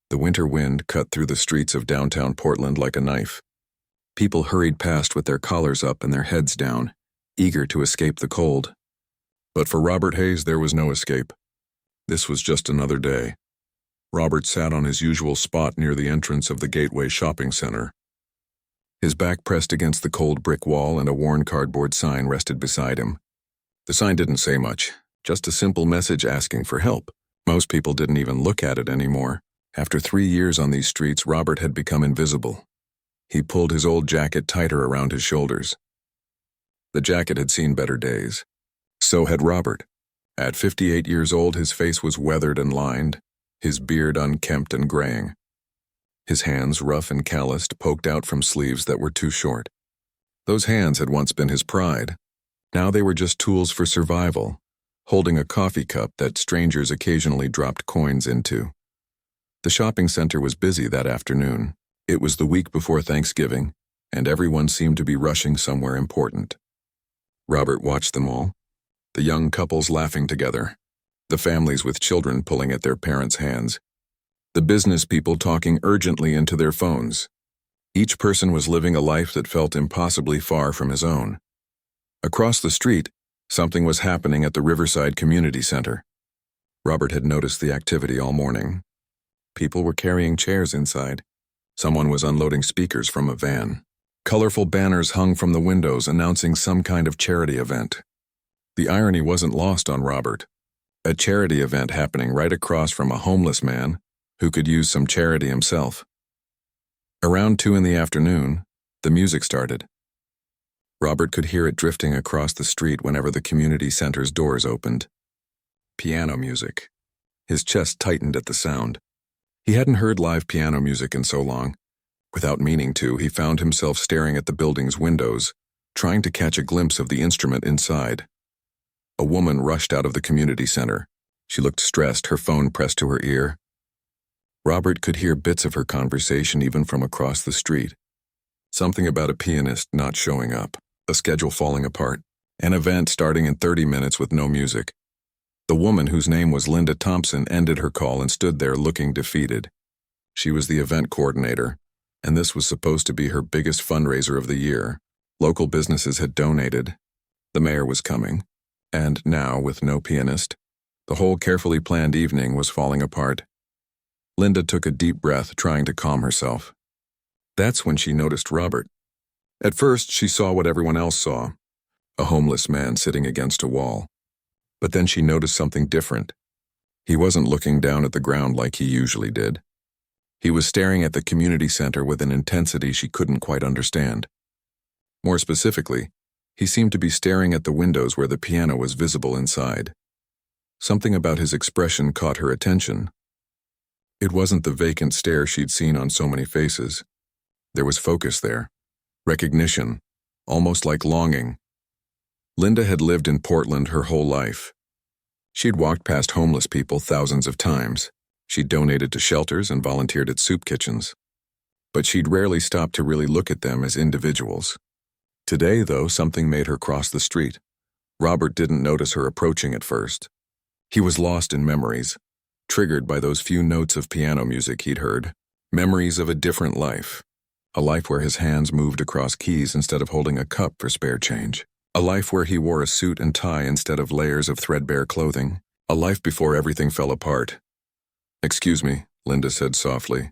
The winter wind cut through the streets of downtown Portland like a knife. People hurried past with their collars up and their heads down, eager to escape the cold. But for Robert Hayes, there was no escape. This was just another day. Robert sat on his usual spot near the entrance of the Gateway Shopping Center. His back pressed against the cold brick wall and a worn cardboard sign rested beside him. The sign didn't say much, just a simple message asking for help. Most people didn't even look at it anymore. After 3 years on these streets, Robert had become invisible. He pulled his old jacket tighter around his shoulders. The jacket had seen better days. So had Robert. At 58 years old, his face was weathered and lined, his beard unkempt and graying. His hands, rough and calloused, poked out from sleeves that were too short. Those hands had once been his pride. Now they were just tools for survival, holding a coffee cup that strangers occasionally dropped coins into. The shopping center was busy that afternoon. It was the week before Thanksgiving, and everyone seemed to be rushing somewhere important. Robert watched them all. The young couples laughing together, the families with children pulling at their parents' hands, the business people talking urgently into their phones. Each person was living a life that felt impossibly far from his own. Across the street, something was happening at the Riverside Community Center. Robert had noticed the activity all morning. People were carrying chairs inside. Someone was unloading speakers from a van. Colorful banners hung from the windows announcing some kind of charity event. The irony wasn't lost on Robert. A charity event happening right across from a homeless man who could use some charity himself. Around 2 in the afternoon, the music started. Robert could hear it drifting across the street whenever the community center's doors opened. Piano music. His chest tightened at the sound. He hadn't heard live piano music in so long. Without meaning to, he found himself staring at the building's windows, trying to catch a glimpse of the instrument inside. A woman rushed out of the community center. She looked stressed, her phone pressed to her ear. Robert could hear bits of her conversation even from across the street. Something about a pianist not showing up, a schedule falling apart, an event starting in 30 minutes with no music. The woman, whose name was Linda Thompson, ended her call and stood there looking defeated. She was the event coordinator, and this was supposed to be her biggest fundraiser of the year. Local businesses had donated. The mayor was coming. And now, with no pianist, the whole carefully planned evening was falling apart. Linda took a deep breath, trying to calm herself. That's when she noticed Robert. At first, she saw what everyone else saw, a homeless man sitting against a wall. But then she noticed something different. He wasn't looking down at the ground like he usually did. He was staring at the community center with an intensity she couldn't quite understand. More specifically, he seemed to be staring at the windows where the piano was visible inside. Something about his expression caught her attention. It wasn't the vacant stare she'd seen on so many faces. There was focus there, recognition, almost like longing. Linda had lived in Portland her whole life. She'd walked past homeless people thousands of times. She'd donated to shelters and volunteered at soup kitchens. But she'd rarely stopped to really look at them as individuals. Today, though, something made her cross the street. Robert didn't notice her approaching at first. He was lost in memories, triggered by those few notes of piano music he'd heard. Memories of a different life. A life where his hands moved across keys instead of holding a cup for spare change. A life where he wore a suit and tie instead of layers of threadbare clothing. A life before everything fell apart. "Excuse me," Linda said softly.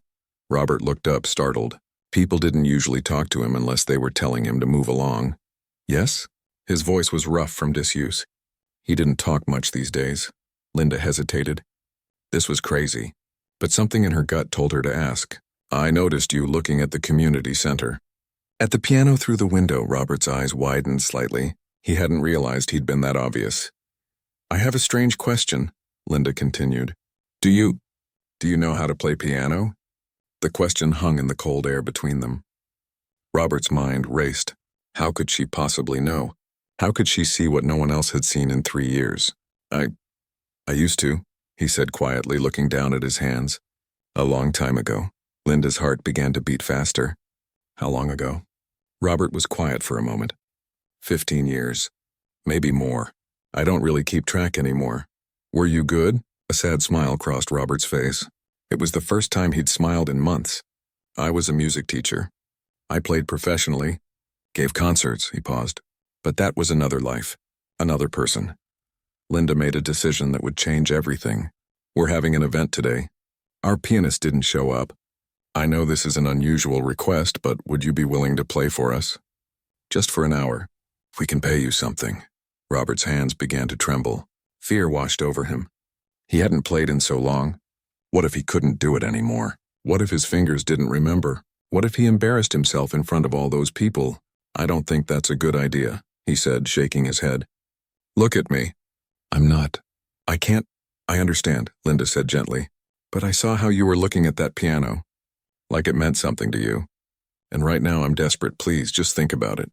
Robert looked up, startled. People didn't usually talk to him unless they were telling him to move along. "Yes?" His voice was rough from disuse. He didn't talk much these days. Linda hesitated. This was crazy, but something in her gut told her to ask. "I noticed you looking at the community center." At the piano through the window, Robert's eyes widened slightly. He hadn't realized he'd been that obvious. "I have a strange question," Linda continued. Do you know how to play piano?" The question hung in the cold air between them. Robert's mind raced. How could she possibly know? How could she see what no one else had seen in 3 years? I used to," he said quietly, looking down at his hands. "A long time ago." Linda's heart began to beat faster. How long ago? Robert was quiet for a moment. 15 years. Maybe more. I don't really keep track anymore. Were you good? A sad smile crossed Robert's face. It was the first time he'd smiled in months. I was a music teacher. I played professionally, gave concerts, he paused. But that was another life, another person. Linda made a decision that would change everything. We're having an event today. Our pianist didn't show up. I know this is an unusual request, but would you be willing to play for us? Just for an hour. We can pay you something. Robert's hands began to tremble. Fear washed over him. He hadn't played in so long. What if he couldn't do it anymore? What if his fingers didn't remember? What if he embarrassed himself in front of all those people? I don't think that's a good idea, he said, shaking his head. Look at me. I'm not. I can't. I understand, Linda said gently. But I saw how you were looking at that piano. Like it meant something to you. And right now I'm desperate. Please, just think about it.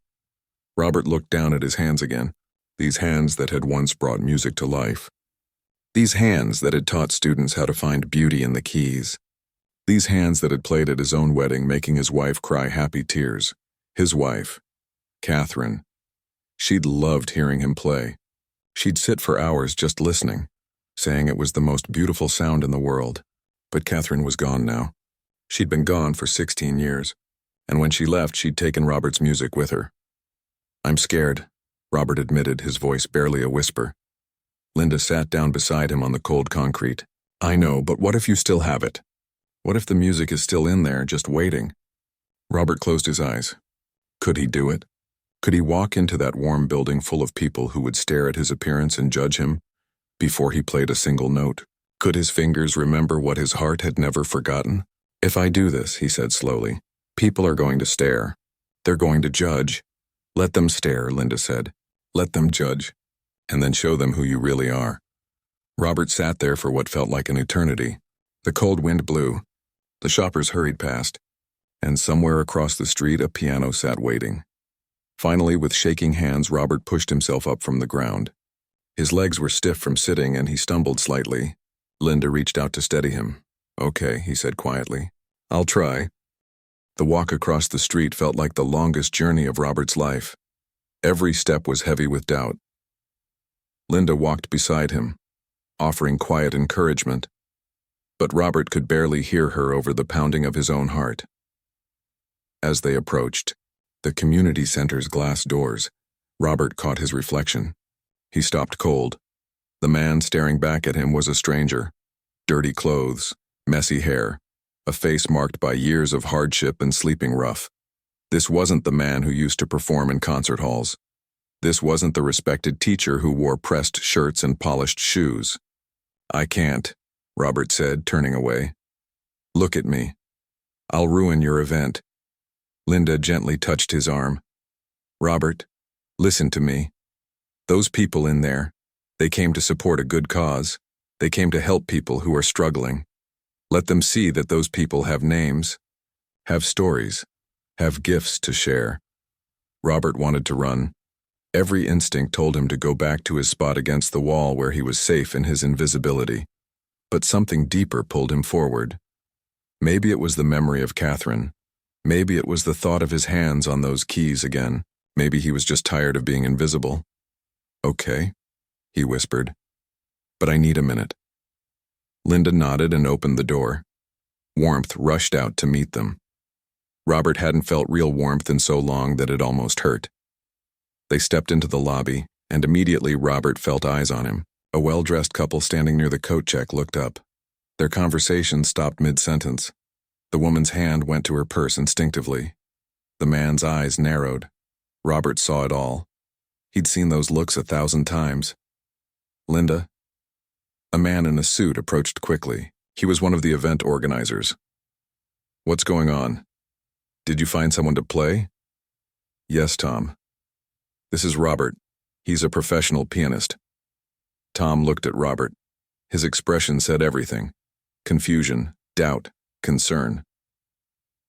Robert looked down at his hands again. These hands that had once brought music to life. These hands that had taught students how to find beauty in the keys. These hands that had played at his own wedding, making his wife cry happy tears. His wife, Catherine. She'd loved hearing him play. She'd sit for hours just listening, saying it was the most beautiful sound in the world. But Catherine was gone now. She'd been gone for 16 years, and when she left, she'd taken Robert's music with her. I'm scared, Robert admitted, his voice barely a whisper. Linda sat down beside him on the cold concrete. I know, but what if you still have it? What if the music is still in there, just waiting? Robert closed his eyes. Could he do it? Could he walk into that warm building full of people who would stare at his appearance and judge him before he played a single note? Could his fingers remember what his heart had never forgotten? If I do this, he said slowly, people are going to stare. They're going to judge. Let them stare, Linda said. Let them judge, and then show them who you really are. Robert sat there for what felt like an eternity. The cold wind blew. The shoppers hurried past, and somewhere across the street a piano sat waiting. Finally, with shaking hands, Robert pushed himself up from the ground. His legs were stiff from sitting, and he stumbled slightly. Linda reached out to steady him. Okay, he said quietly. I'll try. The walk across the street felt like the longest journey of Robert's life. Every step was heavy with doubt. Linda walked beside him, offering quiet encouragement, but Robert could barely hear her over the pounding of his own heart. As they approached the community center's glass doors, Robert caught his reflection. He stopped cold. The man staring back at him was a stranger. Dirty clothes, messy hair, a face marked by years of hardship and sleeping rough. This wasn't the man who used to perform in concert halls. This wasn't the respected teacher who wore pressed shirts and polished shoes. I can't, Robert said, turning away. Look at me. I'll ruin your event. Linda gently touched his arm. Robert, listen to me. Those people in there, they came to support a good cause. They came to help people who are struggling. Let them see that those people have names, have stories, have gifts to share. Robert wanted to run. Every instinct told him to go back to his spot against the wall where he was safe in his invisibility. But something deeper pulled him forward. Maybe it was the memory of Catherine. Maybe it was the thought of his hands on those keys again. Maybe he was just tired of being invisible. Okay, he whispered. But I need a minute. Linda nodded and opened the door. Warmth rushed out to meet them. Robert hadn't felt real warmth in so long that it almost hurt. They stepped into the lobby, and immediately Robert felt eyes on him. A well-dressed couple standing near the coat check looked up. Their conversation stopped mid-sentence. The woman's hand went to her purse instinctively. The man's eyes narrowed. Robert saw it all. He'd seen those looks 1,000 times. Linda? A man in a suit approached quickly. He was one of the event organizers. What's going on? Did you find someone to play? Yes, Tom. This is Robert. He's a professional pianist. Tom looked at Robert. His expression said everything. Confusion, doubt, concern.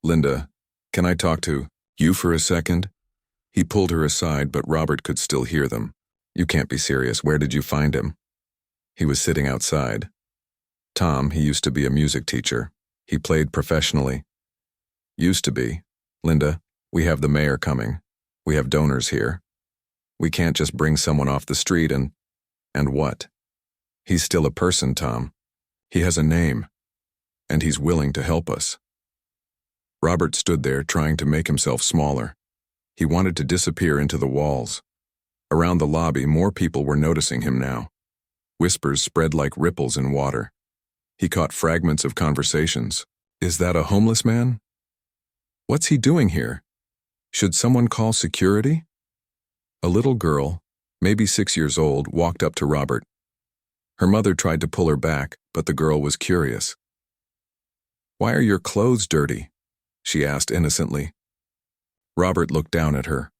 Linda, can I talk to you for a second? He pulled her aside, but Robert could still hear them. You can't be serious. Where did you find him? He was sitting outside. Tom, he used to be a music teacher. He played professionally. Used to be. Linda, we have the mayor coming. We have donors here. We can't just bring someone off the street and what? He's still a person, Tom. He has a name. and he's willing to help us." Robert stood there trying to make himself smaller. He wanted to disappear into the walls. Around the lobby, more people were noticing him now. Whispers spread like ripples in water. He caught fragments of conversations. "Is that a homeless man? What's he doing here? Should someone call security?" A little girl, maybe 6 years old, walked up to Robert. Her mother tried to pull her back, but the girl was curious. "Why are your clothes dirty?" she asked innocently. Robert looked down at her.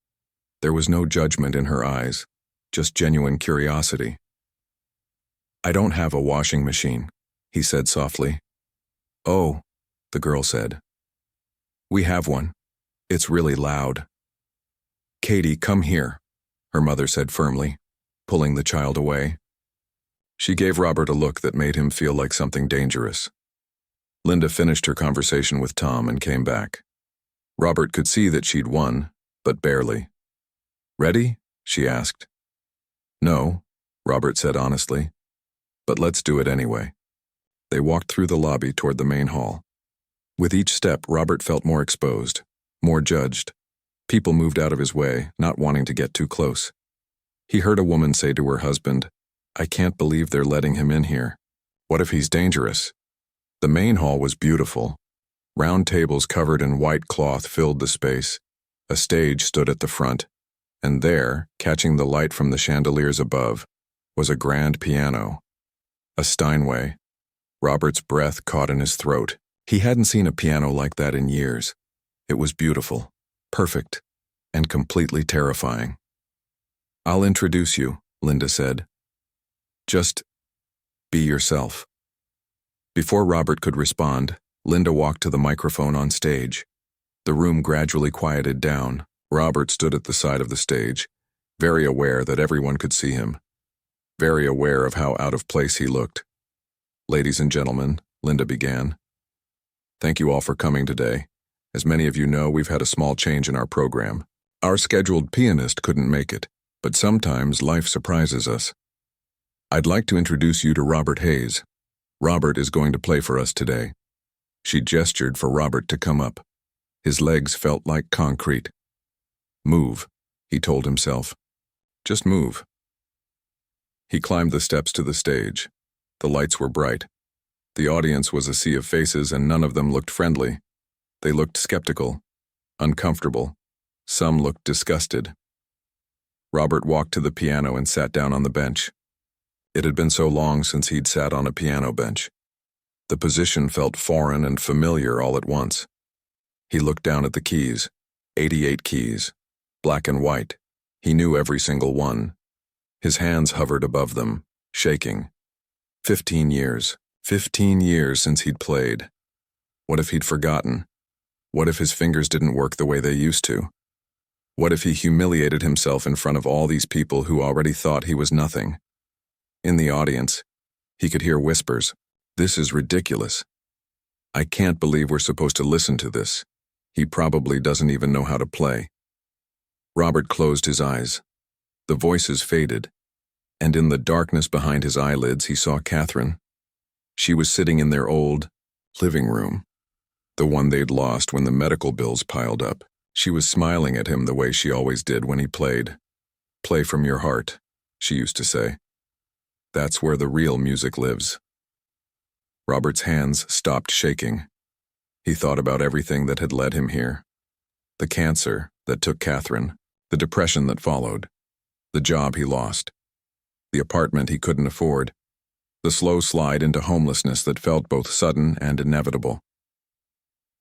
There was no judgment in her eyes, just genuine curiosity. "I don't have a washing machine," he said softly. "Oh," the girl said. "We have one. It's really loud." "Katie, come here," her mother said firmly, pulling the child away. She gave Robert a look that made him feel like something dangerous. Linda finished her conversation with Tom and came back. Robert could see that she'd won, but barely. "Ready?" she asked. "No," Robert said honestly, "but let's do it anyway." They walked through the lobby toward the main hall. With each step, Robert felt more exposed, more judged. People moved out of his way, not wanting to get too close. He heard a woman say to her husband, "I can't believe they're letting him in here. What if he's dangerous?" The main hall was beautiful. Round tables covered in white cloth filled the space. A stage stood at the front, and there, catching the light from the chandeliers above, was a grand piano. A Steinway. Robert's breath caught in his throat. He hadn't seen a piano like that in years. It was beautiful, perfect, and completely terrifying. "I'll introduce you," Linda said. "Just be yourself." Before Robert could respond, Linda walked to the microphone on stage. The room gradually quieted down. Robert stood at the side of the stage, very aware that everyone could see him, very aware of how out of place he looked. "Ladies and gentlemen," Linda began, "thank you all for coming today. As many of you know, we've had a small change in our program. Our scheduled pianist couldn't make it, but sometimes life surprises us. I'd like to introduce you to Robert Hayes. Robert is going to play for us today." She gestured for Robert to come up. His legs felt like concrete. "Move," he told himself. "Just move." He climbed the steps to the stage. The lights were bright. The audience was a sea of faces, and none of them looked friendly. They looked skeptical, uncomfortable. Some looked disgusted. Robert walked to the piano and sat down on the bench. It had been so long since he'd sat on a piano bench. The position felt foreign and familiar all at once. He looked down at the keys, 88 keys, black and white. He knew every single one. His hands hovered above them, shaking. 15 years since he'd played. What if he'd forgotten? What if his fingers didn't work the way they used to? What if he humiliated himself in front of all these people who already thought he was nothing? In the audience, he could hear whispers. "This is ridiculous. I can't believe we're supposed to listen to this. He probably doesn't even know how to play." Robert closed his eyes. The voices faded, and in the darkness behind his eyelids he saw Catherine. She was sitting in their old living room, the one they'd lost when the medical bills piled up. She was smiling at him the way she always did when he played. "Play from your heart," she used to say. "That's where the real music lives." Robert's hands stopped shaking. He thought about everything that had led him here. The cancer that took Catherine, the depression that followed, the job he lost, the apartment he couldn't afford, the slow slide into homelessness that felt both sudden and inevitable.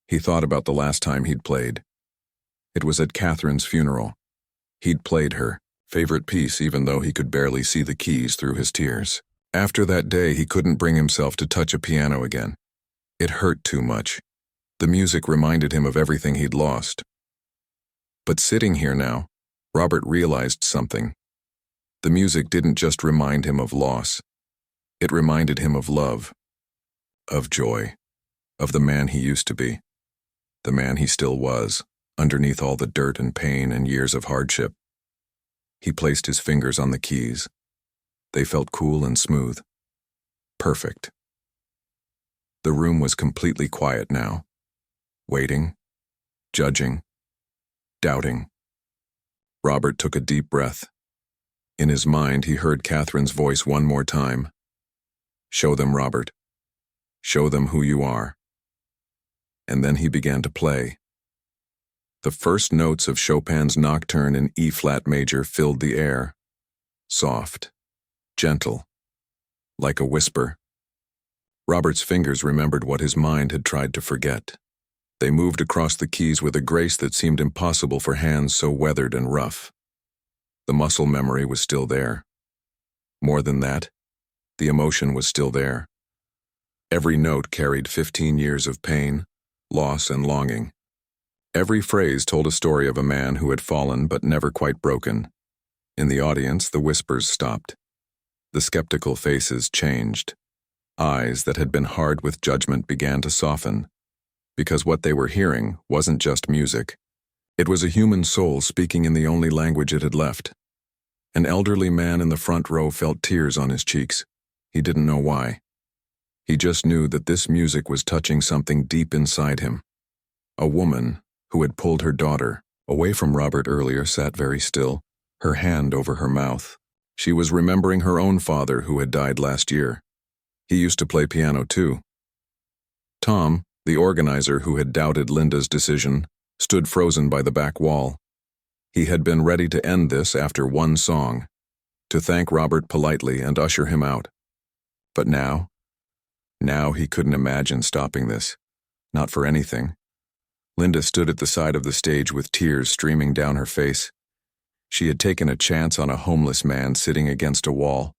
He thought about the last time he'd played. It was at Catherine's funeral. He'd played her favorite piece even though he could barely see the keys through his tears. After that day, he couldn't bring himself to touch a piano again. It hurt too much. The music reminded him of everything he'd lost. But sitting here now, Robert realized something. The music didn't just remind him of loss. It reminded him of love, of joy, of the man he used to be, the man he still was, underneath all the dirt and pain and years of hardship. He placed his fingers on the keys. They felt cool and smooth. Perfect. The room was completely quiet now. Waiting, judging, doubting. Robert took a deep breath. In his mind, he heard Catherine's voice one more time. Show them, Robert. Show them who you are. And then he began to play. The first notes of Chopin's Nocturne in E-flat major filled the air. Soft, gentle, like a whisper. Robert's fingers remembered what his mind had tried to forget. They moved across the keys with a grace that seemed impossible for hands so weathered and rough. The muscle memory was still there. More than that, the emotion was still there. Every note carried 15 years of pain, loss, and longing. Every phrase told a story of a man who had fallen but never quite broken. In the audience, the whispers stopped. The skeptical faces changed. Eyes that had been hard with judgment began to soften. Because what they were hearing wasn't just music. It was a human soul speaking in the only language it had left. An elderly man in the front row felt tears on his cheeks. He didn't know why. He just knew that this music was touching something deep inside him. A woman who had pulled her daughter away from Robert earlier sat very still, her hand over her mouth. She was remembering her own father who had died last year. He used to play piano too. Tom, the organizer who had doubted Linda's decision, stood frozen by the back wall. He had been ready to end this after one song, to thank Robert politely and usher him out. But now he couldn't imagine stopping this. Not for anything. Linda stood at the side of the stage with tears streaming down her face. She had taken a chance on a homeless man sitting against a wall,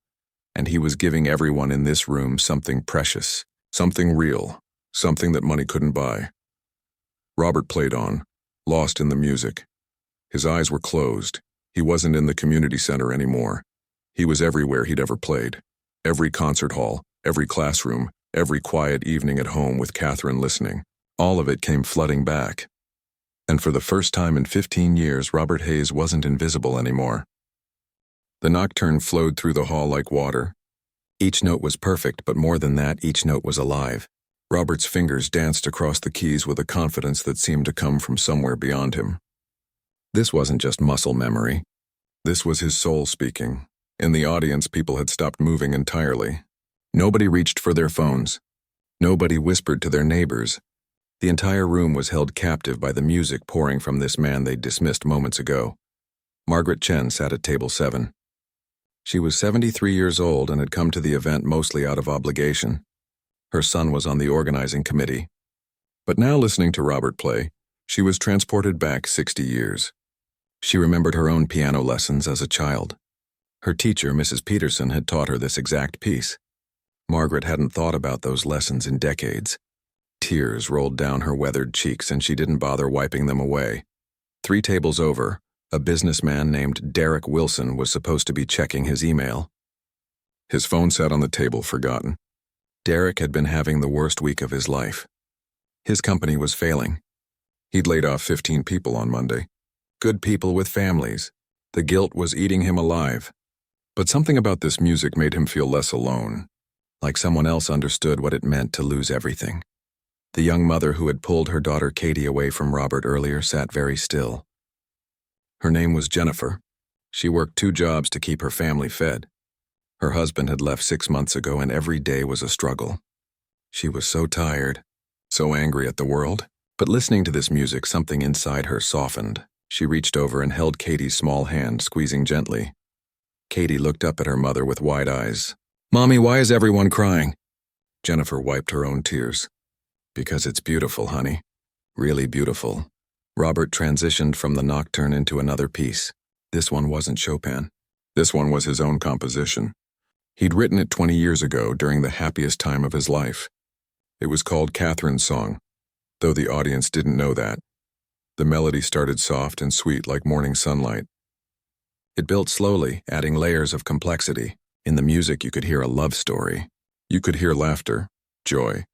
and he was giving everyone in this room something precious, something real, something that money couldn't buy. Robert played on, lost in the music. His eyes were closed. He wasn't in the community center anymore. He was everywhere he'd ever played. Every concert hall, every classroom, every quiet evening at home with Catherine listening. All of it came flooding back. And for the first time in 15 years, Robert Hayes wasn't invisible anymore. The nocturne flowed through the hall like water. Each note was perfect, but more than that, each note was alive. Robert's fingers danced across the keys with a confidence that seemed to come from somewhere beyond him. This wasn't just muscle memory. This was his soul speaking. In the audience, people had stopped moving entirely. Nobody reached for their phones. Nobody whispered to their neighbors. The entire room was held captive by the music pouring from this man they'd dismissed moments ago. Margaret Chen sat at table 7. She was 73 years old and had come to the event mostly out of obligation. Her son was on the organizing committee. But now, listening to Robert play, she was transported back 60 years. She remembered her own piano lessons as a child. Her teacher, Mrs. Peterson, had taught her this exact piece. Margaret hadn't thought about those lessons in decades. Tears rolled down her weathered cheeks and she didn't bother wiping them away. 3 tables over, a businessman named Derek Wilson was supposed to be checking his email. His phone sat on the table, forgotten. Derek had been having the worst week of his life. His company was failing. He'd laid off 15 people on Monday. Good people with families. The guilt was eating him alive. But something about this music made him feel less alone, like someone else understood what it meant to lose everything. The young mother who had pulled her daughter Katie away from Robert earlier sat very still. Her name was Jennifer. She worked 2 jobs to keep her family fed. Her husband had left 6 months ago and every day was a struggle. She was so tired, so angry at the world. But listening to this music, something inside her softened. She reached over and held Katie's small hand, squeezing gently. Katie looked up at her mother with wide eyes. "Mommy, why is everyone crying?" Jennifer wiped her own tears. "Because it's beautiful, honey. Really beautiful." Robert transitioned from the nocturne into another piece. This one wasn't Chopin. This one was his own composition. He'd written it 20 years ago during the happiest time of his life. It was called Catherine's Song, though the audience didn't know that. The melody started soft and sweet like morning sunlight. It built slowly, adding layers of complexity. In the music, you could hear a love story. You could hear laughter, joy,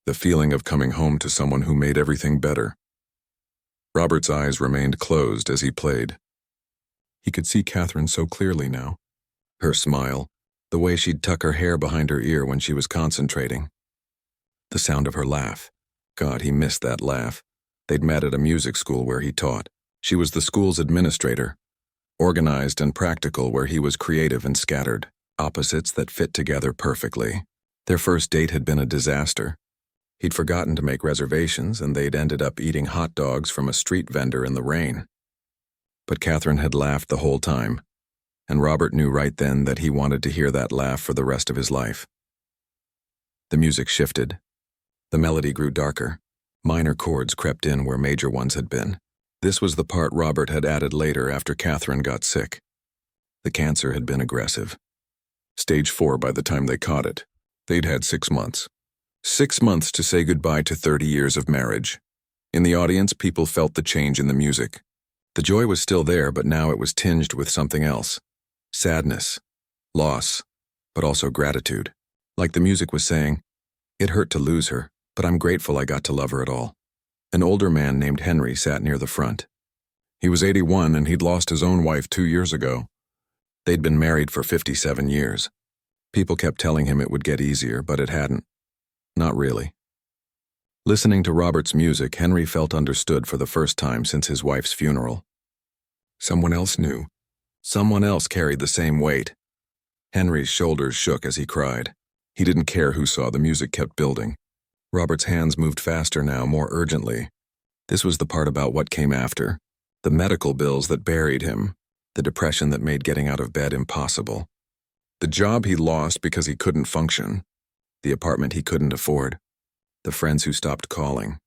the feeling of coming home to someone who made everything better. Robert's eyes remained closed as he played. He could see Catherine so clearly now. Her smile, the way she'd tuck her hair behind her ear when she was concentrating. The sound of her laugh. God, he missed that laugh. They'd met at a music school where he taught. She was the school's administrator. Organized and practical where he was creative and scattered. Opposites that fit together perfectly. Their first date had been a disaster. He'd forgotten to make reservations, and they'd ended up eating hot dogs from a street vendor in the rain. But Catherine had laughed the whole time, and Robert knew right then that he wanted to hear that laugh for the rest of his life. The music shifted. The melody grew darker. Minor chords crept in where major ones had been. This was the part Robert had added later after Catherine got sick. The cancer had been aggressive. Stage 4 by the time they caught it. They'd had 6 months. 6 months to say goodbye to 30 years of marriage. In the audience, people felt the change in the music. The joy was still there, but now it was tinged with something else. Sadness, loss, but also gratitude. Like the music was saying, it hurt to lose her, but I'm grateful I got to love her at all. An older man named Henry sat near the front. He was 81 and he'd lost his own wife 2 years ago. They'd been married for 57 years. People kept telling him it would get easier, but it hadn't. Not really. Listening to Robert's music, Henry felt understood for the first time since his wife's funeral. Someone else knew. Someone else carried the same weight. Henry's shoulders shook as he cried. He didn't care who saw, the music kept building. Robert's hands moved faster now, more urgently. This was the part about what came after. The medical bills that buried him. The depression that made getting out of bed impossible. The job he lost because he couldn't function. The apartment he couldn't afford. The friends who stopped calling.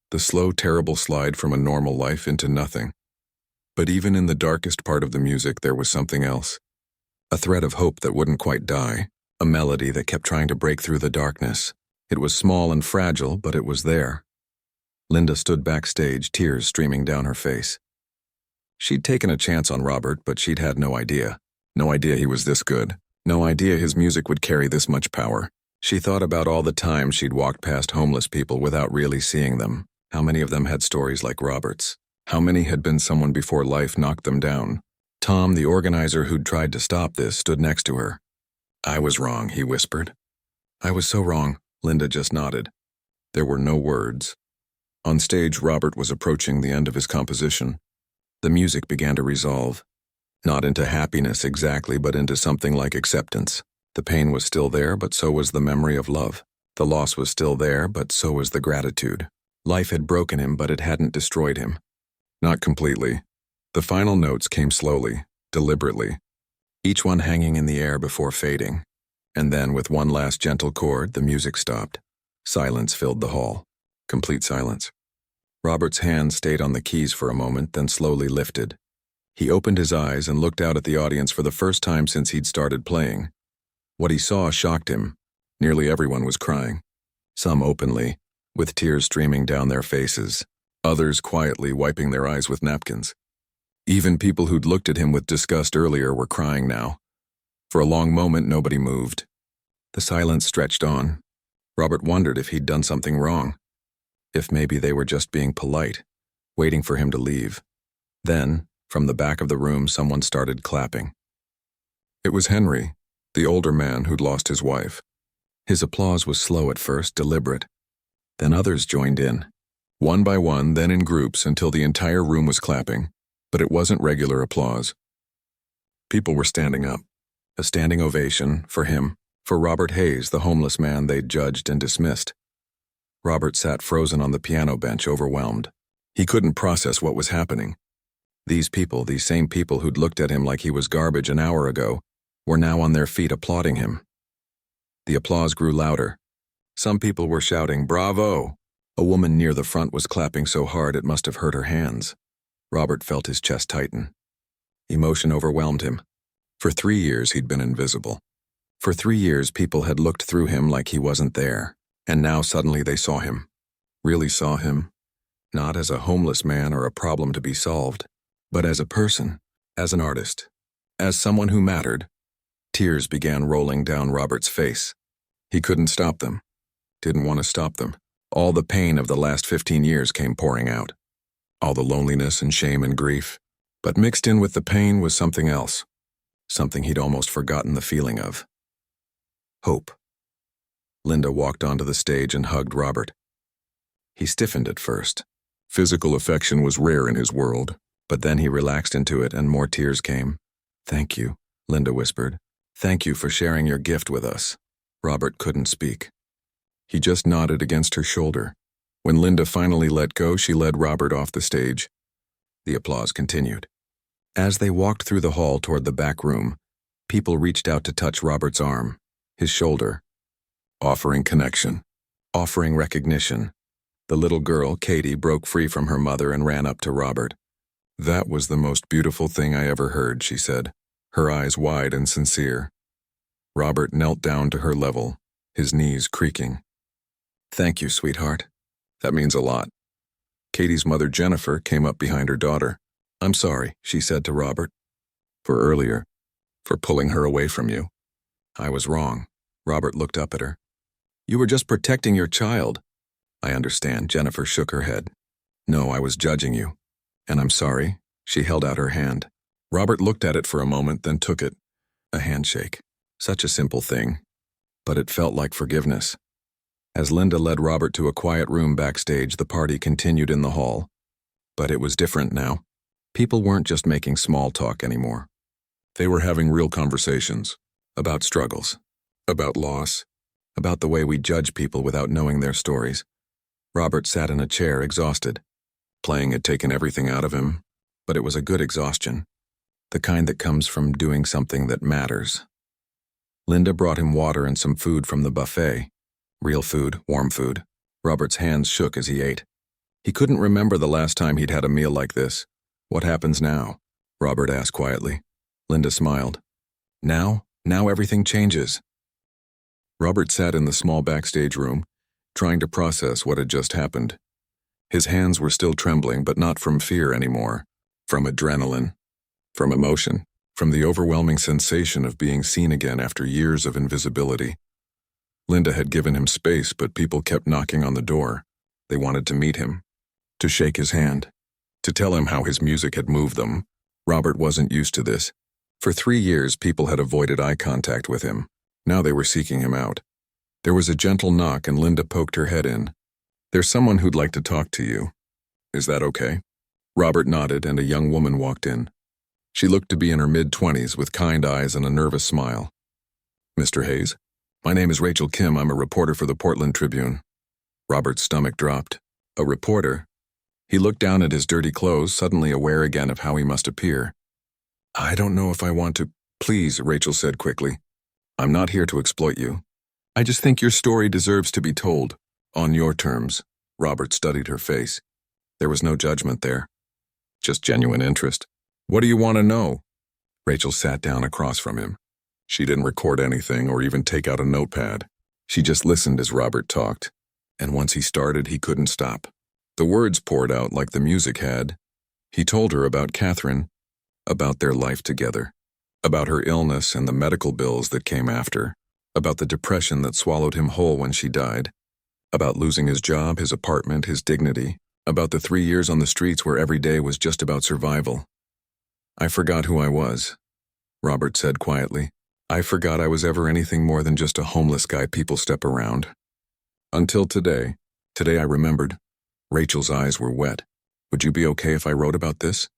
The slow, terrible slide from a normal life into nothing. But even in the darkest part of the music, there was something else. A thread of hope that wouldn't quite die. A melody that kept trying to break through the darkness. It was small and fragile, but it was there. Linda stood backstage, tears streaming down her face. She'd taken a chance on Robert, but she'd had no idea. No idea he was this good. No idea his music would carry this much power. She thought about all the times she'd walked past homeless people without really seeing them. How many of them had stories like Robert's? How many had been someone before life knocked them down? Tom, the organizer who'd tried to stop this, stood next to her. I was wrong, he whispered. I was so wrong, Linda just nodded. There were no words. On stage, Robert was approaching the end of his composition. The music began to resolve. Not into happiness exactly, but into something like acceptance. The pain was still there, but so was the memory of love. The loss was still there, but so was the gratitude. Life had broken him, but it hadn't destroyed him. Not completely. The final notes came slowly, deliberately, each one hanging in the air before fading. And then, with one last gentle chord, the music stopped. Silence filled the hall. Complete silence. Robert's hand stayed on the keys for a moment, then slowly lifted. He opened his eyes and looked out at the audience for the first time since he'd started playing. What he saw shocked him. Nearly everyone was crying. Some openly, with tears streaming down their faces. Others quietly wiping their eyes with napkins. Even people who'd looked at him with disgust earlier were crying now. For a long moment, nobody moved. The silence stretched on. Robert wondered if he'd done something wrong. If maybe they were just being polite, waiting for him to leave. Then, from the back of the room, someone started clapping. It was Henry, the older man who'd lost his wife. His applause was slow at first, deliberate. Then others joined in. One by one, then in groups until the entire room was clapping. But it wasn't regular applause. People were standing up. A standing ovation for him, for Robert Hayes, the homeless man they'd judged and dismissed. Robert sat frozen on the piano bench, overwhelmed. He couldn't process what was happening. These people, these same people who'd looked at him like he was garbage an hour ago, were now on their feet applauding him. The applause grew louder. Some people were shouting, "Bravo!" A woman near the front was clapping so hard it must have hurt her hands. Robert felt his chest tighten. Emotion overwhelmed him. For 3 years he'd been invisible. For 3 years people had looked through him like he wasn't there. And now suddenly they saw him. Really saw him. Not as a homeless man or a problem to be solved, but as a person, as an artist, as someone who mattered. Tears began rolling down Robert's face. He couldn't stop them. Didn't want to stop them. All the pain of the last 15 years came pouring out. All the loneliness and shame and grief. But mixed in with the pain was something else. Something he'd almost forgotten the feeling of. Hope. Linda walked onto the stage and hugged Robert. He stiffened at first. Physical affection was rare in his world, but then he relaxed into it and more tears came. "Thank you," Linda whispered. "Thank you for sharing your gift with us." Robert couldn't speak. He just nodded against her shoulder. When Linda finally let go, she led Robert off the stage. The applause continued. As they walked through the hall toward the back room, people reached out to touch Robert's arm, his shoulder, offering connection, offering recognition. The little girl, Katie, broke free from her mother and ran up to Robert. "That was the most beautiful thing I ever heard," she said, her eyes wide and sincere. Robert knelt down to her level, his knees creaking. "Thank you, sweetheart. That means a lot." Katie's mother, Jennifer, came up behind her daughter. "I'm sorry," she said to Robert, "for earlier, for pulling her away from you. I was wrong." Robert looked up at her. "You were just protecting your child." "I understand," Jennifer shook her head. "No, I was judging you. And I'm sorry." She held out her hand. Robert looked at it for a moment, then took it. A handshake. Such a simple thing. But it felt like forgiveness. As Linda led Robert to a quiet room backstage, the party continued in the hall. But it was different now. People weren't just making small talk anymore. They were having real conversations. About struggles. About loss. About the way we judge people without knowing their stories. Robert sat in a chair, exhausted. Playing had taken everything out of him, but it was a good exhaustion. The kind that comes from doing something that matters. Linda brought him water and some food from the buffet. Real food, warm food. Robert's hands shook as he ate. He couldn't remember the last time he'd had a meal like this. "What happens now?" Robert asked quietly. Linda smiled. Now everything changes." Robert sat in the small backstage room, trying to process what had just happened. His hands were still trembling, but not from fear anymore. From adrenaline. From emotion. From the overwhelming sensation of being seen again after years of invisibility. Linda had given him space, but people kept knocking on the door. They wanted to meet him. To shake his hand. To tell him how his music had moved them. Robert wasn't used to this. For 3 years, people had avoided eye contact with him. Now they were seeking him out. There was a gentle knock and Linda poked her head in. "There's someone who'd like to talk to you. Is that okay?" Robert nodded and a young woman walked in. She looked to be in her mid-20s with kind eyes and a nervous smile. "Mr. Hayes? My name is Rachel Kim. I'm a reporter for the Portland Tribune." Robert's stomach dropped. A reporter? He looked down at his dirty clothes, suddenly aware again of how he must appear. "I don't know if I want to—" "Please," Rachel said quickly. "I'm not here to exploit you. I just think your story deserves to be told. On your terms." Robert studied her face. There was no judgment there. Just genuine interest. "What do you want to know?" Rachel sat down across from him. She didn't record anything or even take out a notepad. She just listened as Robert talked. And once he started, he couldn't stop. The words poured out like the music had. He told her about Catherine, about their life together, about her illness and the medical bills that came after, about the depression that swallowed him whole when she died, about losing his job, his apartment, his dignity, about the 3 years on the streets where every day was just about survival. "I forgot who I was," Robert said quietly. "I forgot I was ever anything more than just a homeless guy people step around. Until today. Today I remembered." Rachel's eyes were wet. "Would you be okay if I wrote about this?"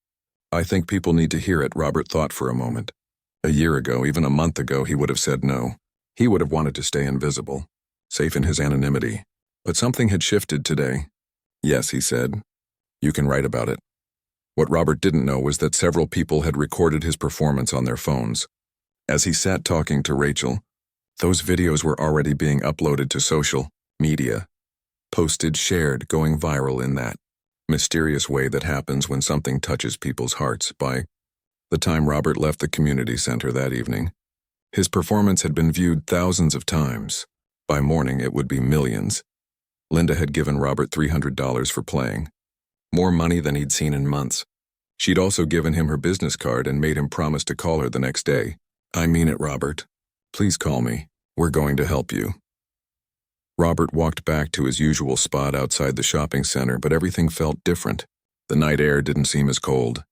"I think people need to hear it," Robert thought for a moment. A year ago, even a month ago, he would have said no. He would have wanted to stay invisible, safe in his anonymity. But something had shifted today. "Yes," he said. "You can write about it." What Robert didn't know was that several people had recorded his performance on their phones. As he sat talking to Rachel, those videos were already being uploaded to social media. Posted, shared, going viral in that mysterious way that happens when something touches people's hearts. By the time Robert left the community center that evening, his performance had been viewed thousands of times. By morning, it would be millions. Linda had given Robert $300 for playing. More money than he'd seen in months. She'd also given him her business card and made him promise to call her the next day. "I mean it, Robert. Please call me. We're going to help you." Robert walked back to his usual spot outside the shopping center, but everything felt different. The night air didn't seem as cold.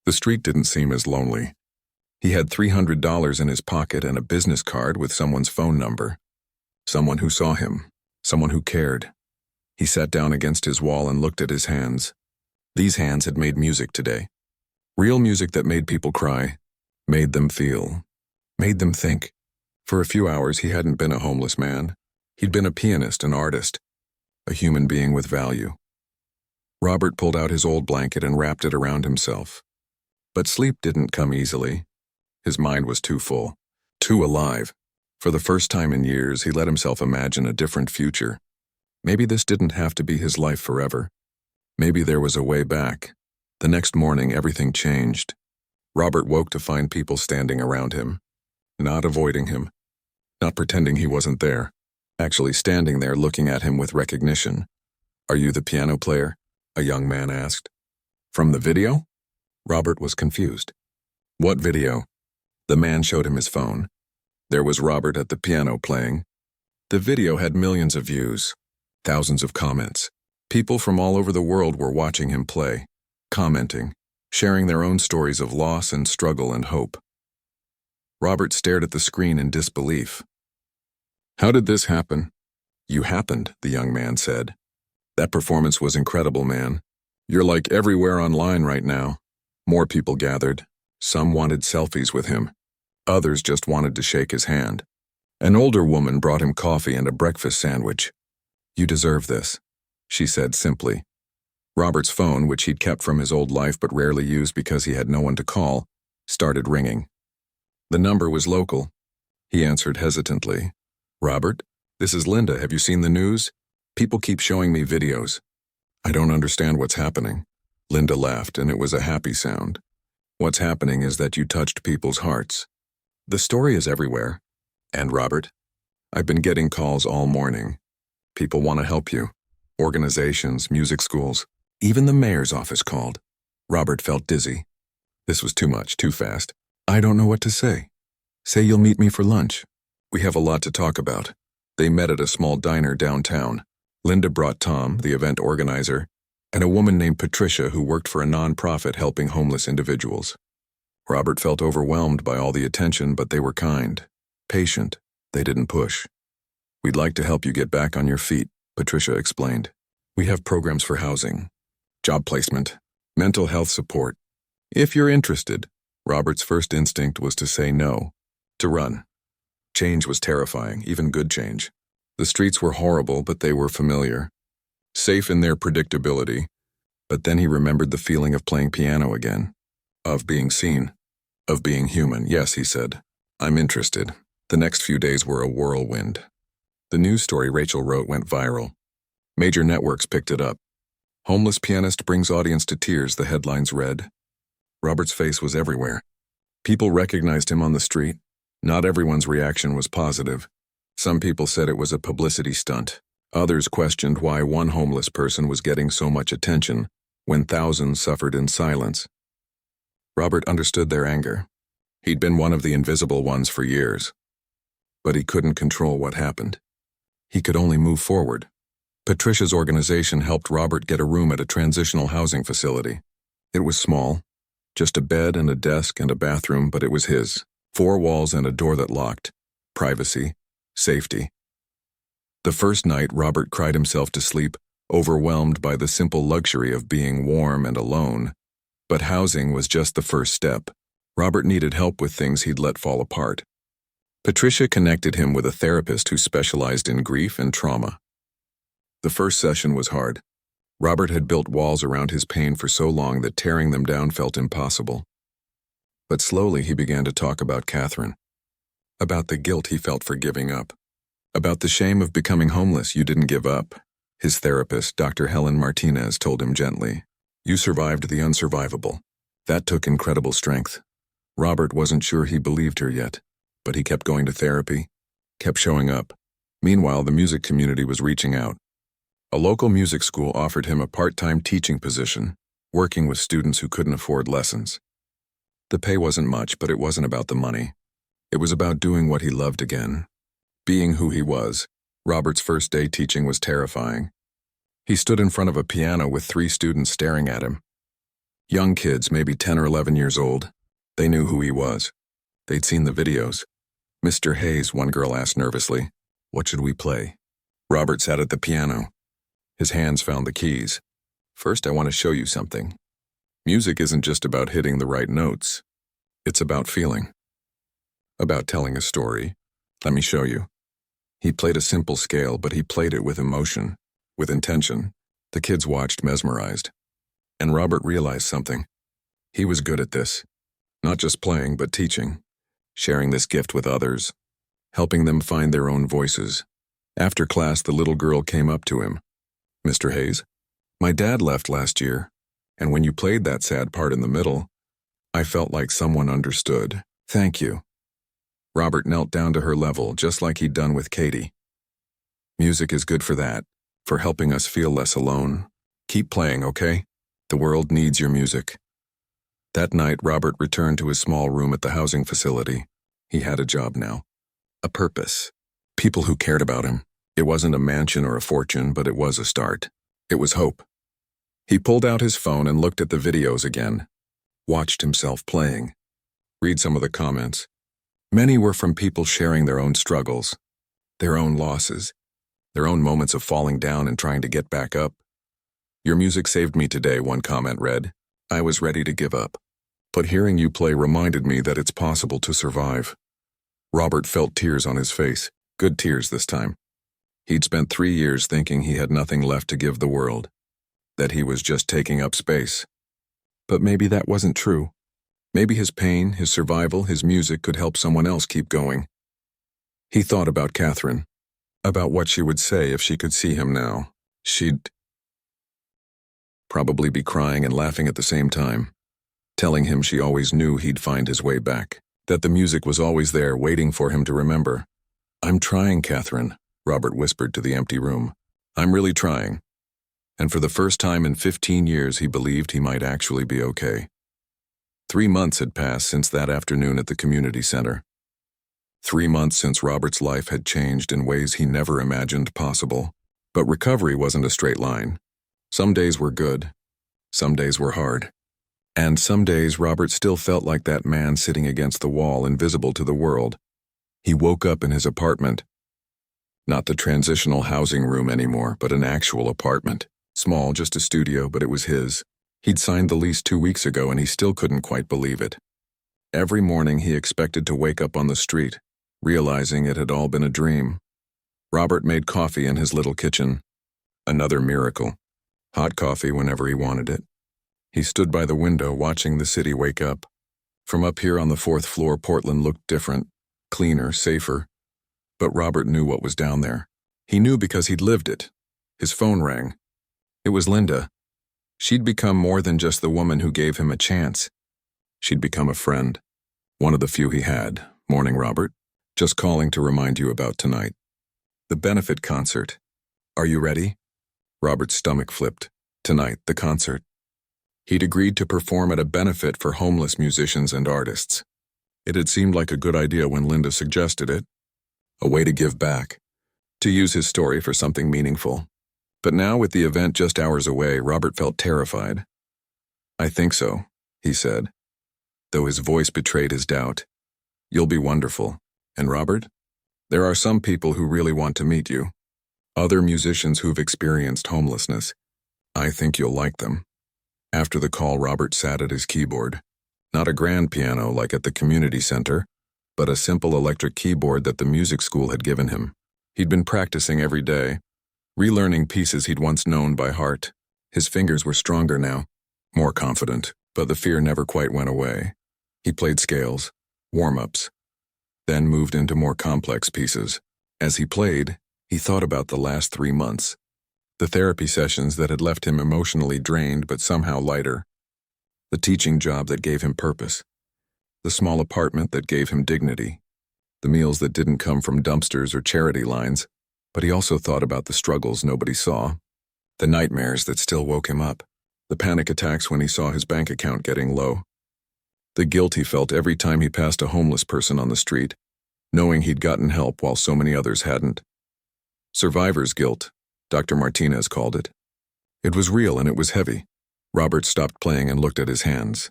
The street didn't seem as lonely. He had $300 in his pocket and a business card with someone's phone number. Someone who saw him. Someone who cared. He sat down against his wall and looked at his hands. These hands had made music today. Real music that made people cry, made them feel, made them think. For a few hours he hadn't been a homeless man. He'd been a pianist, an artist, a human being with value. Robert pulled out his old blanket and wrapped it around himself. But sleep didn't come easily. His mind was too full, too alive. For the first time in years, he let himself imagine a different future. Maybe this didn't have to be his life forever. Maybe there was a way back. The next morning, everything changed. Robert woke to find people standing around him, not avoiding him, not pretending he wasn't there, actually standing there looking at him with recognition. "Are you the piano player?" a young man asked. "From the video?" Robert was confused. "What video?" The man showed him his phone. There was Robert at the piano playing. The video had millions of views, thousands of comments. People from all over the world were watching him play, commenting, sharing their own stories of loss and struggle and hope. Robert stared at the screen in disbelief. "How did this happen?" "You happened," the young man said. "That performance was incredible, man. You're like everywhere online right now." More people gathered. Some wanted selfies with him. Others just wanted to shake his hand. An older woman brought him coffee and a breakfast sandwich. "You deserve this," she said simply. Robert's phone, which he'd kept from his old life but rarely used because he had no one to call, started ringing. The number was local. He answered hesitantly. "Robert, this is Linda. Have you seen the news? People keep showing me videos." "I don't understand what's happening." Linda laughed, and it was a happy sound. "What's happening is that you touched people's hearts. The story is everywhere. And Robert, I've been getting calls all morning. People want to help you. Organizations, music schools, even the mayor's office called." Robert felt dizzy. This was too much, too fast. "I don't know what to say." "Say you'll meet me for lunch. We have a lot to talk about." They met at a small diner downtown. Linda brought Tom, the event organizer, and a woman named Patricia who worked for a nonprofit helping homeless individuals. Robert felt overwhelmed by all the attention, but they were kind, patient. They didn't push. "We'd like to help you get back on your feet," Patricia explained. "We have programs for housing, job placement, mental health support. If you're interested." Robert's first instinct was to say no, to run. Change was terrifying, even good change. The streets were horrible, but they were familiar. Safe in their predictability. But then he remembered the feeling of playing piano again. Of being seen. Of being human. "Yes," he said. "I'm interested." The next few days were a whirlwind. The news story Rachel wrote went viral. Major networks picked it up. "Homeless pianist brings audience to tears," the headlines read. Robert's face was everywhere. People recognized him on the street. Not everyone's reaction was positive. Some people said it was a publicity stunt. Others questioned why one homeless person was getting so much attention when thousands suffered in silence. Robert understood their anger. He'd been one of the invisible ones for years. But he couldn't control what happened. He could only move forward. Patricia's organization helped Robert get a room at a transitional housing facility. It was small, just a bed and a desk and a bathroom, but it was his. 4 walls and a door that locked. Privacy, safety. The first night, Robert cried himself to sleep, overwhelmed by the simple luxury of being warm and alone. But housing was just the first step. Robert needed help with things he'd let fall apart. Patricia connected him with a therapist who specialized in grief and trauma. The first session was hard. Robert had built walls around his pain for so long that tearing them down felt impossible. But slowly he began to talk about Catherine. About the guilt he felt for giving up. About the shame of becoming homeless. "You didn't give up." His therapist, Dr. Helen Martinez, told him gently. "You survived the unsurvivable." That took incredible strength. Robert wasn't sure he believed her yet, but he kept going to therapy, kept showing up. Meanwhile, the music community was reaching out. A local music school offered him a part-time teaching position, working with students who couldn't afford lessons. The pay wasn't much, but it wasn't about the money. It was about doing what he loved again. Being who he was. Robert's first day teaching was terrifying. He stood in front of a piano with 3 students staring at him. Young kids, maybe 10 or 11 years old. They knew who he was. They'd seen the videos. "Mr. Hayes," one girl asked nervously. What should we play? Robert sat at the piano. His hands found the keys. First, I want to show you something. Music isn't just about hitting the right notes. It's about feeling. About telling a story. Let me show you. He played a simple scale, but he played it with emotion, with intention. The kids watched mesmerized. And Robert realized something. He was good at this. Not just playing, but teaching. Sharing this gift with others. Helping them find their own voices. After class, the little girl came up to him. Mr. Hayes, my dad left last year, and when you played that sad part in the middle, I felt like someone understood. Thank you. Robert knelt down to her level, just like he'd done with Katie. Music is good for that, for helping us feel less alone. Keep playing, okay? The world needs your music. That night, Robert returned to his small room at the housing facility. He had a job now. A purpose. People who cared about him. It wasn't a mansion or a fortune, but it was a start. It was hope. He pulled out his phone and looked at the videos again. Watched himself playing. Read some of the comments. Many were from people sharing their own struggles, their own losses, their own moments of falling down and trying to get back up. Your music saved me today, one comment read. I was ready to give up. But hearing you play reminded me that it's possible to survive. Robert felt tears on his face, good tears this time. He'd spent 3 years thinking he had nothing left to give the world, that he was just taking up space. But maybe that wasn't true. Maybe his pain, his survival, his music could help someone else keep going. He thought about Catherine, about what she would say if she could see him now. She'd probably be crying and laughing at the same time, telling him she always knew he'd find his way back. That the music was always there, waiting for him to remember. I'm trying, Catherine, Robert whispered to the empty room. I'm really trying. And for the first time in 15 years, he believed he might actually be okay. 3 months had passed since that afternoon at the community center. 3 months since Robert's life had changed in ways he never imagined possible. But recovery wasn't a straight line. Some days were good. Some days were hard. And some days Robert still felt like that man sitting against the wall, invisible to the world. He woke up in his apartment. Not the transitional housing room anymore, but an actual apartment. Small, just a studio, but it was his. He'd signed the lease 2 weeks ago and he still couldn't quite believe it. Every morning he expected to wake up on the street, realizing it had all been a dream. Robert made coffee in his little kitchen. Another miracle. Hot coffee whenever he wanted it. He stood by the window watching the city wake up. From up here on the 4th floor, Portland looked different, cleaner, safer. But Robert knew what was down there. He knew because he'd lived it. His phone rang. It was Linda. She'd become more than just the woman who gave him a chance. She'd become a friend. One of the few he had. Morning, Robert. Just calling to remind you about tonight. The benefit concert. Are you ready? Robert's stomach flipped. Tonight, the concert. He'd agreed to perform at a benefit for homeless musicians and artists. It had seemed like a good idea when Linda suggested it. A way to give back. To use his story for something meaningful. But now, with the event just hours away, Robert felt terrified. I think so, he said, though his voice betrayed his doubt. You'll be wonderful. And Robert, there are some people who really want to meet you. Other musicians who've experienced homelessness. I think you'll like them. After the call, Robert sat at his keyboard. Not a grand piano like at the community center, but a simple electric keyboard that the music school had given him. He'd been practicing every day, relearning pieces he'd once known by heart. His fingers were stronger now, more confident, but the fear never quite went away. He played scales, warm-ups, then moved into more complex pieces. As he played, he thought about the last 3 months. The therapy sessions that had left him emotionally drained but somehow lighter. The teaching job that gave him purpose. The small apartment that gave him dignity. The meals that didn't come from dumpsters or charity lines. But he also thought about the struggles nobody saw. The nightmares that still woke him up. The panic attacks when he saw his bank account getting low. The guilt he felt every time he passed a homeless person on the street, knowing he'd gotten help while so many others hadn't. Survivor's guilt, Dr. Martinez called it. It was real and it was heavy. Robert stopped playing and looked at his hands.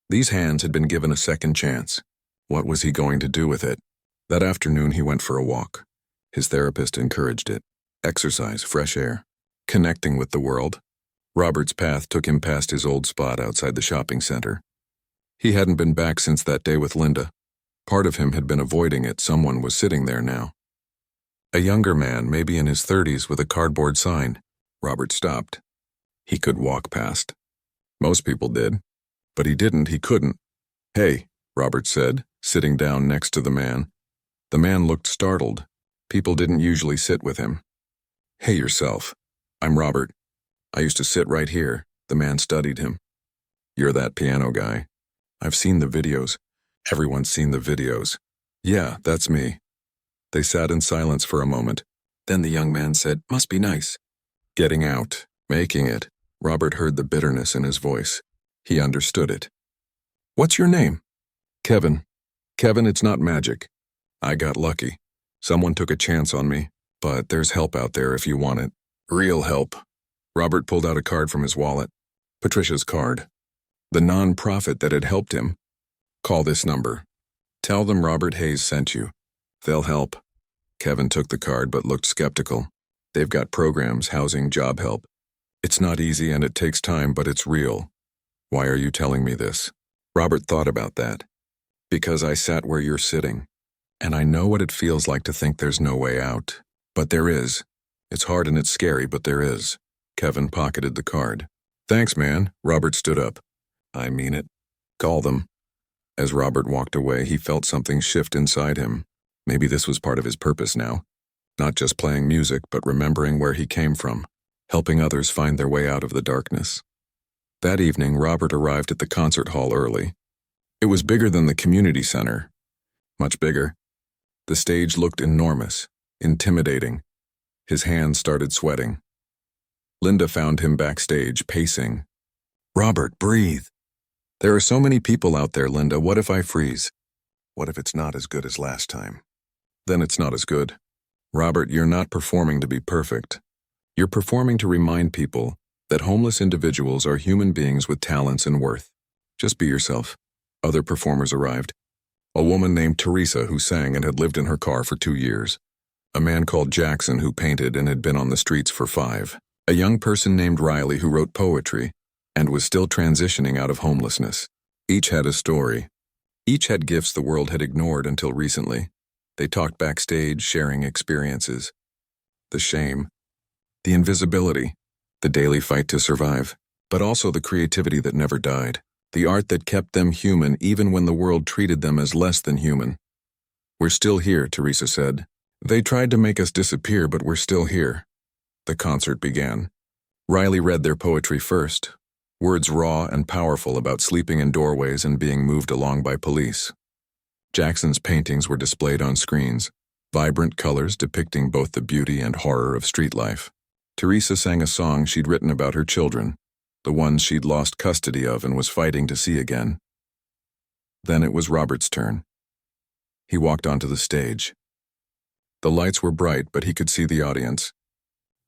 These hands had been given a second chance. What was he going to do with it? That afternoon he went for a walk. His therapist encouraged it. Exercise, fresh air, connecting with the world. Robert's path took him past his old spot outside the shopping center. He hadn't been back since that day with Linda. Part of him had been avoiding it. Someone was sitting there now. A younger man, maybe in his 30s, with a cardboard sign. Robert stopped. He could walk past. Most people did. But he didn't, he couldn't. "Hey," Robert said, sitting down next to the man. The man looked startled. People didn't usually sit with him. "Hey yourself. I'm Robert. I used to sit right here." The man studied him. "You're that piano guy. I've seen the videos. Everyone's seen the videos." "Yeah, that's me." They sat in silence for a moment. Then the young man said, "Must be nice." "Getting out. Making it." Robert heard the bitterness in his voice. He understood it. "What's your name?" "Kevin. Kevin, it's not magic. I got lucky. Someone took a chance on me, but there's help out there if you want it. Real help." Robert pulled out a card from his wallet. Patricia's card. The non-profit that had helped him. "Call this number. Tell them Robert Hayes sent you. They'll help." Kevin took the card but looked skeptical. "They've got programs, housing, job help. It's not easy and it takes time, but it's real. Why are you telling me this?" Robert thought about that. "Because I sat where you're sitting, and I know what it feels like to think there's no way out. But there is. It's hard and it's scary, but there is." Kevin pocketed the card. "Thanks, man." Robert stood up. "I mean it. Call them." As Robert walked away, he felt something shift inside him. Maybe this was part of his purpose now. Not just playing music, but remembering where he came from, helping others find their way out of the darkness. That evening, Robert arrived at the concert hall early. It was bigger than the community center. Much bigger. The stage looked enormous, intimidating. His hands started sweating. Linda found him backstage, pacing. "Robert, breathe. There are so many people out there, Linda. What if I freeze? What if it's not as good as last time?" "Then it's not as good. Robert, you're not performing to be perfect. You're performing to remind people that homeless individuals are human beings with talents and worth. Just be yourself." Other performers arrived. A woman named Teresa who sang and had lived in her car for 2 years. A man called Jackson who painted and had been on the streets for 5. A young person named Riley who wrote poetry and was still transitioning out of homelessness. Each had a story. Each had gifts the world had ignored until recently. They talked backstage, sharing experiences. The shame, the invisibility, the daily fight to survive, but also the creativity that never died. The art that kept them human even when the world treated them as less than human. "We're still here," Teresa said. "They tried to make us disappear, but we're still here." The concert began. Riley read their poetry first. Words raw and powerful about sleeping in doorways and being moved along by police. Jackson's paintings were displayed on screens, vibrant colors depicting both the beauty and horror of street life. Teresa sang a song she'd written about her children, the ones she'd lost custody of and was fighting to see again. Then it was Robert's turn. He walked onto the stage. The lights were bright, but he could see the audience.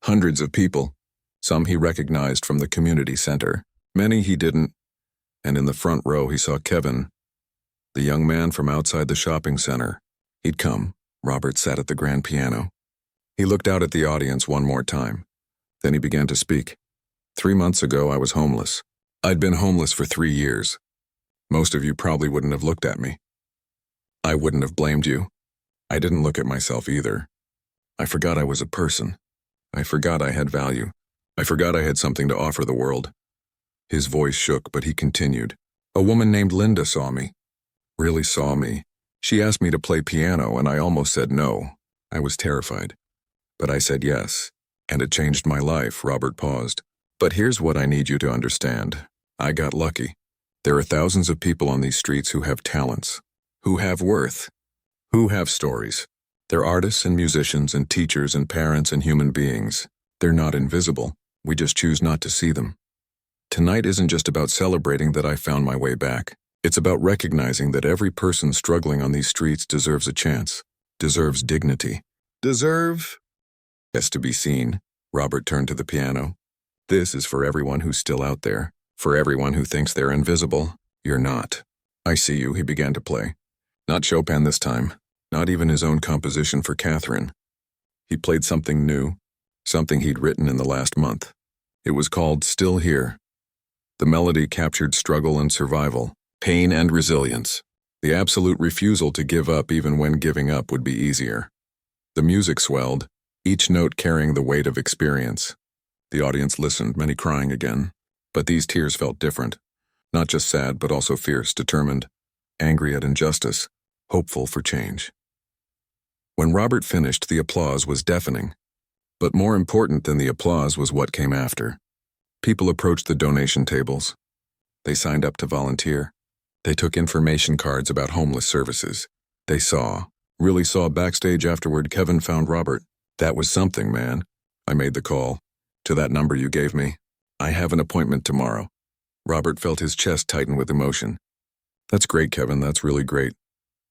Hundreds of people. Some he recognized from the community center. Many he didn't. And in the front row he saw Kevin, the young man from outside the shopping center. He'd come. Robert sat at the grand piano. He looked out at the audience one more time. Then he began to speak. 3 months ago, I was homeless. I'd been homeless for 3 years. Most of you probably wouldn't have looked at me. I wouldn't have blamed you. I didn't look at myself either. I forgot I was a person. I forgot I had value. I forgot I had something to offer the world. His voice shook, but he continued. A woman named Linda saw me. Really saw me. She asked me to play piano, and I almost said no. I was terrified. But I said yes, and it changed my life. Robert paused. But here's what I need you to understand. I got lucky. There are thousands of people on these streets who have talents, who have worth, who have stories. They're artists and musicians and teachers and parents and human beings. They're not invisible. We just choose not to see them. Tonight isn't just about celebrating that I found my way back. It's about recognizing that every person struggling on these streets deserves a chance, deserves dignity. Has to be seen. Robert turned to the piano. This is for everyone who's still out there, for everyone who thinks they're invisible. You're not. I see you, he began to play. Not Chopin this time, not even his own composition for Catherine. He played something new, something he'd written in the last month. It was called Still Here. The melody captured struggle and survival, pain and resilience, the absolute refusal to give up even when giving up would be easier. The music swelled, each note carrying the weight of experience. The audience listened, many crying again. But these tears felt different. Not just sad, but also fierce, determined, angry at injustice, hopeful for change. When Robert finished, the applause was deafening. But more important than the applause was what came after. People approached the donation tables. They signed up to volunteer. They took information cards about homeless services. They really saw backstage afterward. Kevin found Robert. That was something, man. I made the call. To that number you gave me. I have an appointment tomorrow. Robert felt his chest tighten with emotion. That's great, Kevin. That's really great.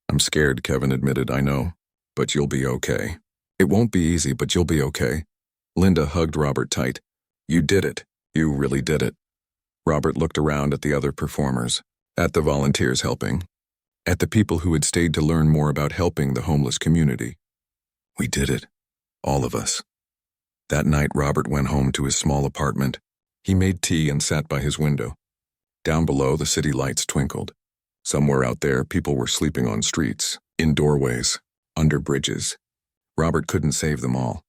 I'm scared, Kevin admitted. I know. But you'll be okay. It won't be easy, but you'll be okay. Linda hugged Robert tight. You did it. You really did it. Robert looked around at the other performers, at the volunteers helping, at the people who had stayed to learn more about helping the homeless community. We did it. All of us. That night, Robert went home to his small apartment. He made tea and sat by his window. Down below, the city lights twinkled. Somewhere out there, people were sleeping on streets, in doorways, under bridges. Robert couldn't save them all.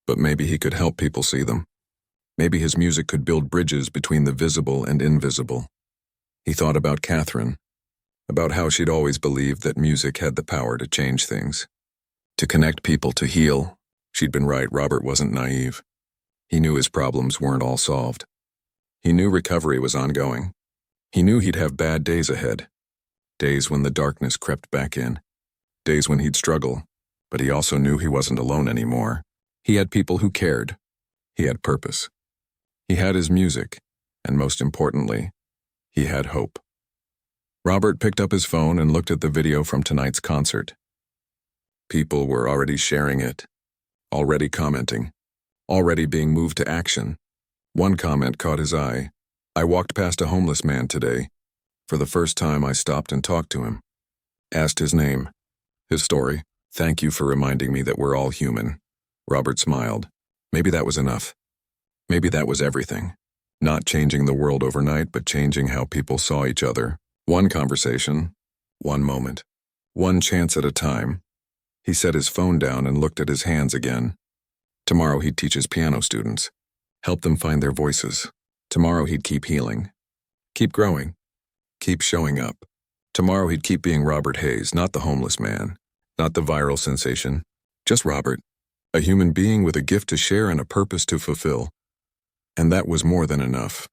But maybe he could help people see them. Maybe his music could build bridges between the visible and invisible. He thought about Catherine, about how she'd always believed that music had the power to change things, to connect people, to heal. She'd been right. Robert wasn't naive. He knew his problems weren't all solved. He knew recovery was ongoing. He knew he'd have bad days ahead. Days when the darkness crept back in. Days when he'd struggle. But he also knew he wasn't alone anymore. He had people who cared. He had purpose. He had his music. And most importantly, he had hope. Robert picked up his phone and looked at the video from tonight's concert. People were already sharing it. Already commenting. Already being moved to action. One comment caught his eye. I walked past a homeless man today. For the first time, I stopped and talked to him. Asked his name. His story. Thank you for reminding me that we're all human. Robert smiled. Maybe that was enough. Maybe that was everything. Not changing the world overnight, but changing how people saw each other. One conversation. One moment. One chance at a time. He set his phone down and looked at his hands again. Tomorrow he'd teach his piano students. Help them find their voices. Tomorrow he'd keep healing. Keep growing. Keep showing up. Tomorrow he'd keep being Robert Hayes, not the homeless man. Not the viral sensation. Just Robert. A human being with a gift to share and a purpose to fulfill. And that was more than enough.